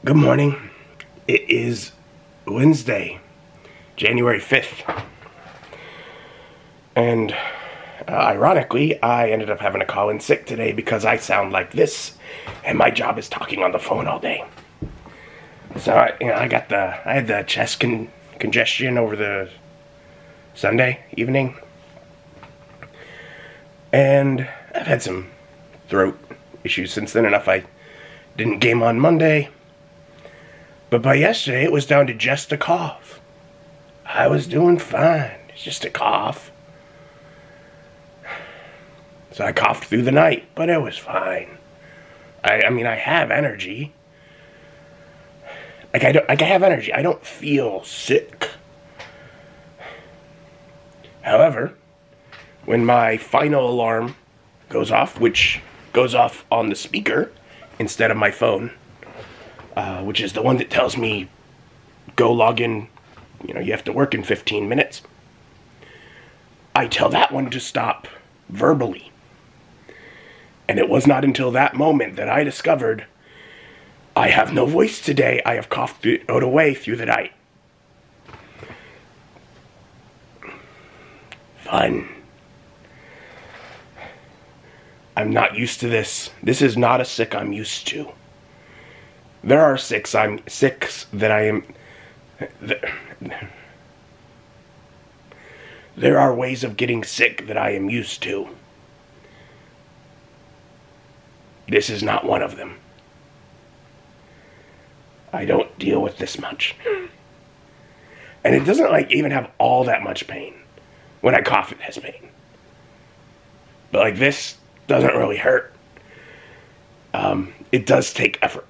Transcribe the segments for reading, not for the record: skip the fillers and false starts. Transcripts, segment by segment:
Good morning. It is Wednesday, January 5th. And ironically, I ended up having to call in sick today because I sound like this, and my job is talking on the phone all day. So I had the chest congestion over the Sunday evening, and I've had some throat issues since then. Enough I didn't game on Monday, but by yesterday it was down to just a cough. I was doing fine. It's just a cough. So I coughed through the night, but it was fine. I mean, I have energy. I have energy. I don't feel sick. However, when my final alarm goes off, which goes off on the speaker instead of my phone, which is the one that tells me, go log in, you have to work in 15 minutes. I tell that one to stop verbally. And it was not until that moment that I discovered I have no voice today. I have coughed it away through the night. Fun. I'm not used to this. This is not a sick I'm used to. There are sicks that I am... There are ways of getting sick that I am used to. This is not one of them. I don't deal with this much. And it doesn't even have all that much pain. When I cough, it has pain. But this doesn't really hurt. It does take effort.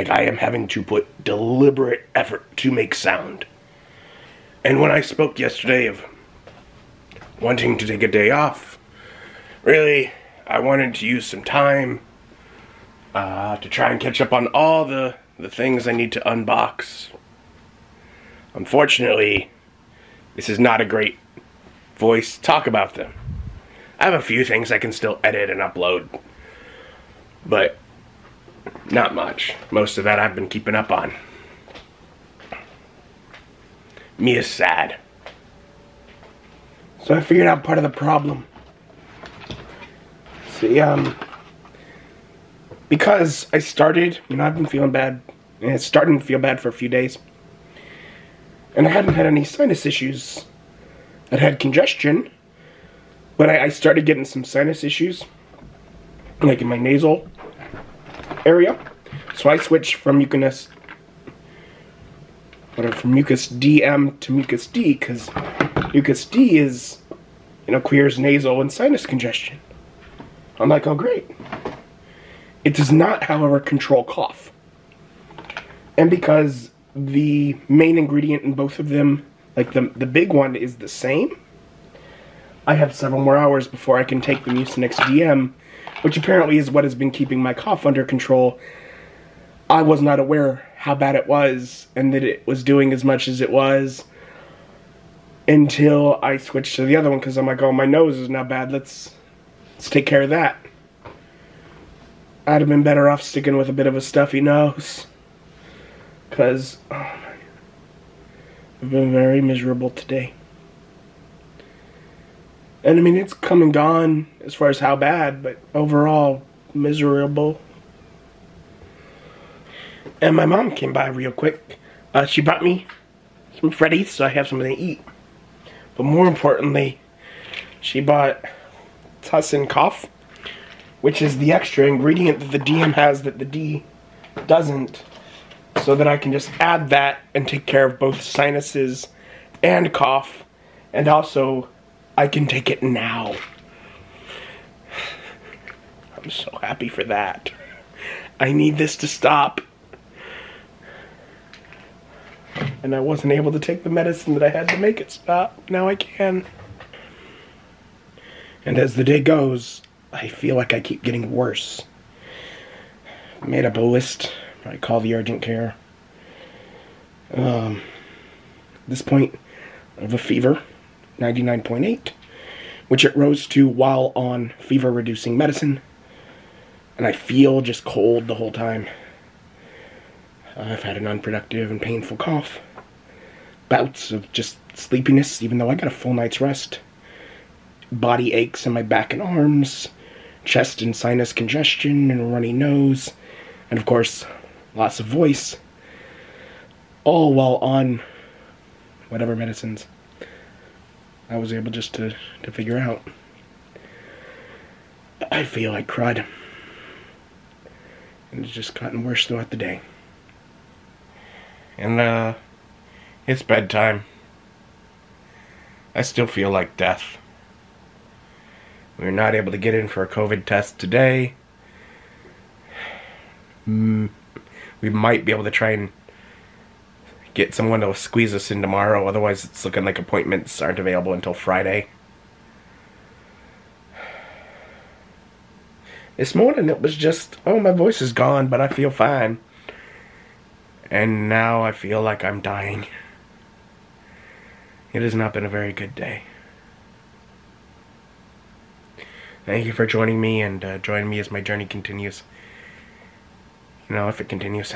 I am having to put deliberate effort to make sound. And when I spoke yesterday of wanting to take a day off, really, I wanted to use some time to try and catch up on all the things I need to unbox. Unfortunately, this is not a great voice to talk about them. I have a few things I can still edit and upload, but not much. Most of that I've been keeping up on. Me is sad. So I figured out part of the problem. See, because I started, I've been feeling bad, and it's starting to feel bad for a few days. And I hadn't had any sinus issues. I'd had congestion, but I started getting some sinus issues, in my nasal area. So I switched from Mucus DM to Mucus D, because Mucus D is, clears nasal and sinus congestion. I'm like, oh great. It does not, however, control cough. And because the main ingredient in both of them, the big one is the same, I have several more hours before I can take the Mucinex DM, which apparently is what has been keeping my cough under control. I was not aware how bad it was and that it was doing as much as it was until I switched to the other one, because I'm like, oh, my nose is now bad. Let's take care of that. I'd have been better off sticking with a bit of a stuffy nose, because I've been very miserable today. And it's come and gone as far as how bad, but overall miserable. And my mom came by real quick. She brought me some Freddy's so I have something to eat. But more importantly, she bought Tussin Cough, which is the extra ingredient that the DM has that the D doesn't, so that I can just add that and take care of both sinuses and cough, and also I can take it now. I'm so happy for that. I need this to stop. And I wasn't able to take the medicine that I had to make it stop. Now I can. And as the day goes, I feel like I keep getting worse. I made up a list. I call the urgent care. At this point, I have a fever, 99.8, which it rose to while on fever-reducing medicine. And I feel just cold the whole time. I've had an unproductive and painful cough. Bouts of just sleepiness, even though I got a full night's rest. Body aches in my back and arms. Chest and sinus congestion and a runny nose. And of course, lots of voice. All while on whatever medicines I was able just to figure out. I feel like crud. And it's just gotten worse throughout the day. And, it's bedtime. I still feel like death. We were not able to get in for a COVID test today. We might be able to try and get someone to squeeze us in tomorrow. Otherwise, it's looking like appointments aren't available until Friday. This morning it was just, oh, my voice is gone, but I feel fine. And now I feel like I'm dying. It has not been a very good day. Thank you for joining me, and join me as my journey continues. You know, if it continues.